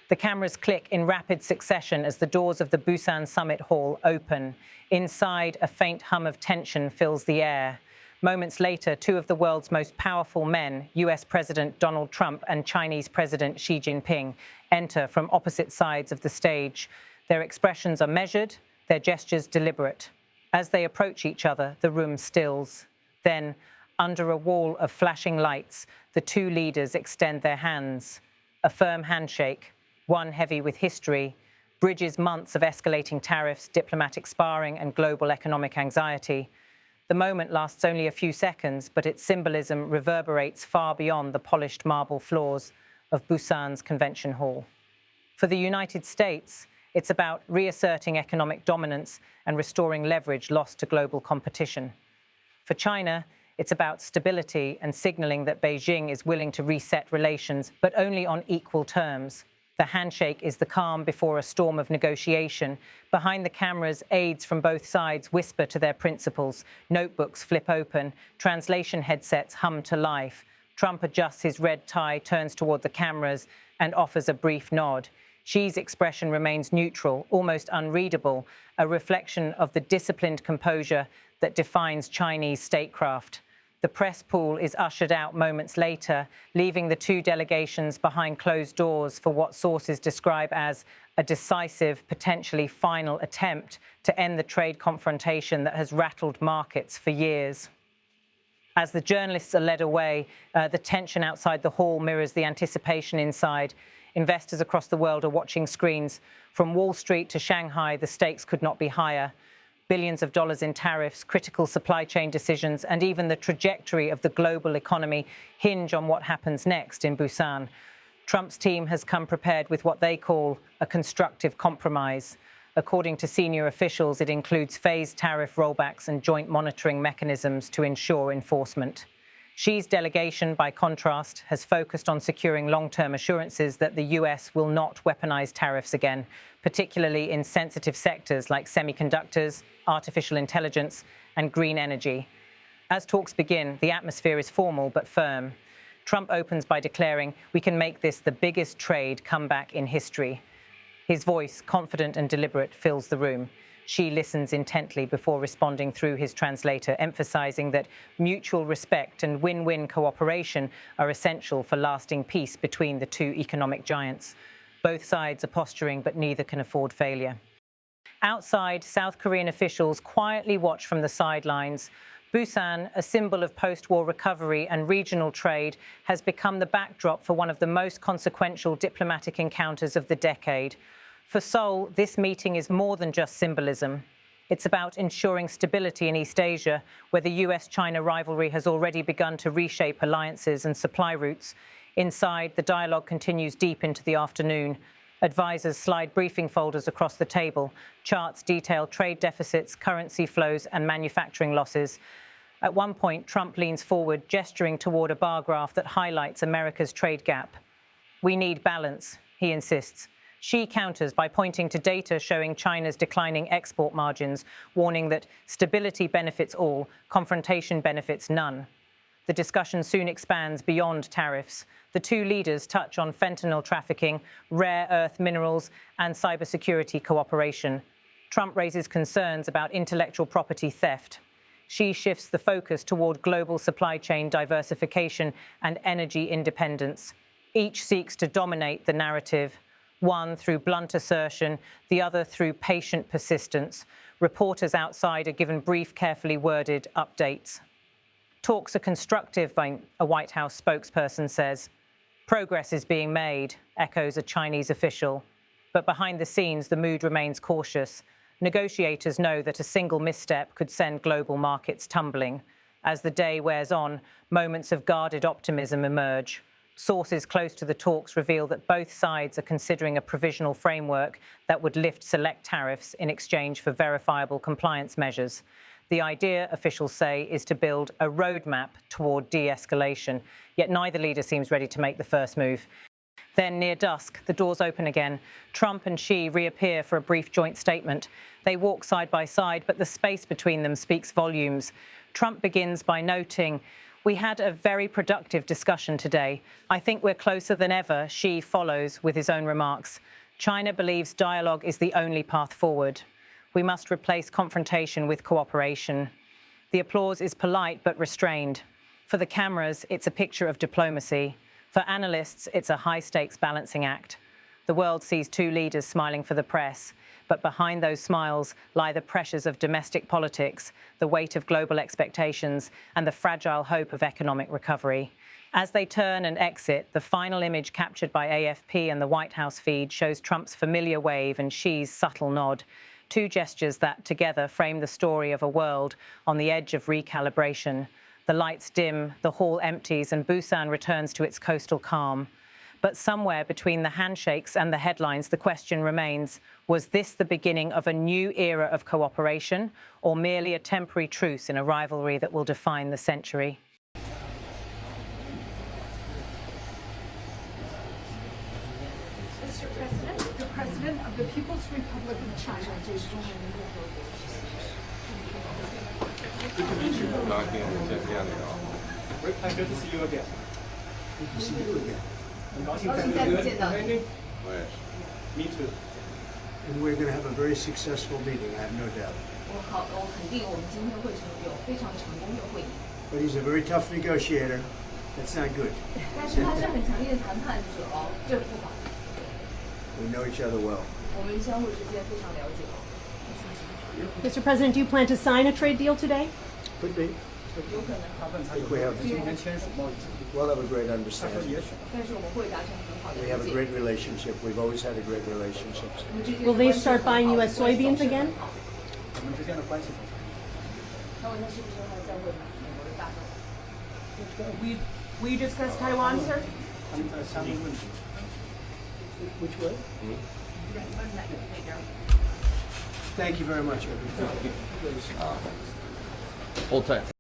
The cameras click in rapid succession as the doors of the Busan Summit Hall open. Inside, a faint hum of tension fills the air. Moments later, two of the world's most powerful men, US President Donald Trump and Chinese President Xi Jinping, enter from opposite sides of the stage. Their expressions are measured, their gestures deliberate. As they approach each other, the room stills. Then, under a wall of flashing lights, the two leaders extend their hands. A firm handshake, one heavy with history, bridges months of escalating tariffs, diplomatic sparring, and global economic anxiety. The moment lasts only a few seconds, but its symbolism reverberates far beyond the polished marble floors of Busan's convention hall. For the United States, it's about reasserting economic dominance and restoring leverage lost to global competition. For China, it's about stability and signaling that Beijing is willing to reset relations, but only on equal terms. The handshake is the calm before a storm of negotiation. Behind the cameras, aides from both sides whisper to their principals. Notebooks flip open. Translation headsets hum to life. Trump adjusts his red tie, turns toward the cameras, and offers a brief nod. Xi's expression remains neutral, almost unreadable, a reflection of the disciplined composure that defines Chinese statecraft. The press pool is ushered out moments later, leaving the two delegations behind closed doors for what sources describe as a decisive, potentially final attempt to end the trade confrontation that has rattled markets for years. As the journalists are led away, the tension outside the hall mirrors the anticipation inside. Investors across the world are watching screens. From Wall Street to Shanghai, the stakes could not be higher. Billions of dollars in tariffs, critical supply chain decisions, and even the trajectory of the global economy hinge on what happens next in Busan. Trump's team has come prepared with what they call a constructive compromise. According to senior officials, it includes phased tariff rollbacks and joint monitoring mechanisms to ensure enforcement. Xi's delegation, by contrast, has focused on securing long-term assurances that the US will not weaponize tariffs again, particularly in sensitive sectors like semiconductors, artificial intelligence, and green energy. As talks begin, the atmosphere is formal but firm. Trump opens by declaring, "We can make this the biggest trade comeback in history." His voice, confident and deliberate, fills the room. Xi listens intently before responding through his translator, emphasizing that mutual respect and win-win cooperation are essential for lasting peace between the two economic giants. Both sides are posturing, but neither can afford failure. Outside, South Korean officials quietly watch from the sidelines. Busan, a symbol of post-war recovery and regional trade, has become the backdrop for one of the most consequential diplomatic encounters of the decade. For Seoul, this meeting is more than just symbolism. It's about ensuring stability in East Asia, where the US-China rivalry has already begun to reshape alliances and supply routes. Inside, the dialogue continues deep into the afternoon. Advisors slide briefing folders across the table. Charts detail trade deficits, currency flows, and manufacturing losses. At one point, Trump leans forward, gesturing toward a bar graph that highlights America's trade gap. "We need balance," he insists. Xi counters by pointing to data showing China's declining export margins, warning that stability benefits all, confrontation benefits none. The discussion soon expands beyond tariffs. The two leaders touch on fentanyl trafficking, rare earth minerals, and cybersecurity cooperation. Trump raises concerns about intellectual property theft. Xi shifts the focus toward global supply chain diversification and energy independence. Each seeks to dominate the narrative, one through blunt assertion, the other through patient persistence. Reporters outside are given brief, carefully worded updates. Talks are constructive, a White House spokesperson says. "Progress is being made," echoes a Chinese official. But behind the scenes, the mood remains cautious. Negotiators know that a single misstep could send global markets tumbling. As the day wears on, moments of guarded optimism emerge. Sources close to the talks reveal that both sides are considering a provisional framework that would lift select tariffs in exchange for verifiable compliance measures. The idea, officials say, is to build a roadmap toward de-escalation, yet neither leader seems ready to make the first move. Then, near dusk, the doors open again. Trump and Xi reappear for a brief joint statement. They walk side by side, but the space between them speaks volumes. Trump begins by noting, We had a very productive discussion today. I think we're closer than ever, Xi follows with his own remarks. China believes dialogue is the only path forward. We must replace confrontation with cooperation. The applause is polite but restrained. For the cameras, it's a picture of diplomacy. For analysts, it's a high-stakes balancing act. The world sees two leaders smiling for the press, but behind those smiles lie the pressures of domestic politics, the weight of global expectations, and the fragile hope of economic recovery. As they turn and exit, the final image captured by AFP and the White House feed shows Trump's familiar wave and Xi's subtle nod, two gestures that together frame the story of a world on the edge of recalibration. The lights dim, the hall empties, and Busan returns to its coastal calm. But somewhere between the handshakes and the headlines, the question remains, was this the beginning of a new era of cooperation or merely a temporary truce in a rivalry that will define the century? Mr. President, the President of the People's Republic of China. Good to see you again. Good to see you again. 很高兴再次见到你。Me too. And we're going to have a very successful meeting, I have no doubt. 我肯定我们今天会有非常成功的会议。 But he's a very tough negotiator. That's not good. 但是他是很强烈的谈判者哦，这不好。 We know each other well. 我们相互之间非常了解。 Mr. President, do you plan to sign a trade deal today? Could be. 有可能， I think we'll have a great understanding. 但是我们会达成很好的 We 理 have a 解。 great relationship. We've always had a great relationship. Will they start buying U.S. soybeans again? 我们之间的关系怎么样？那问他是不是还在问美国的大豆？ Will you discuss Taiwan, sir? 他们在相应问题。Which way? Thank you very much, everybody. Hold tight.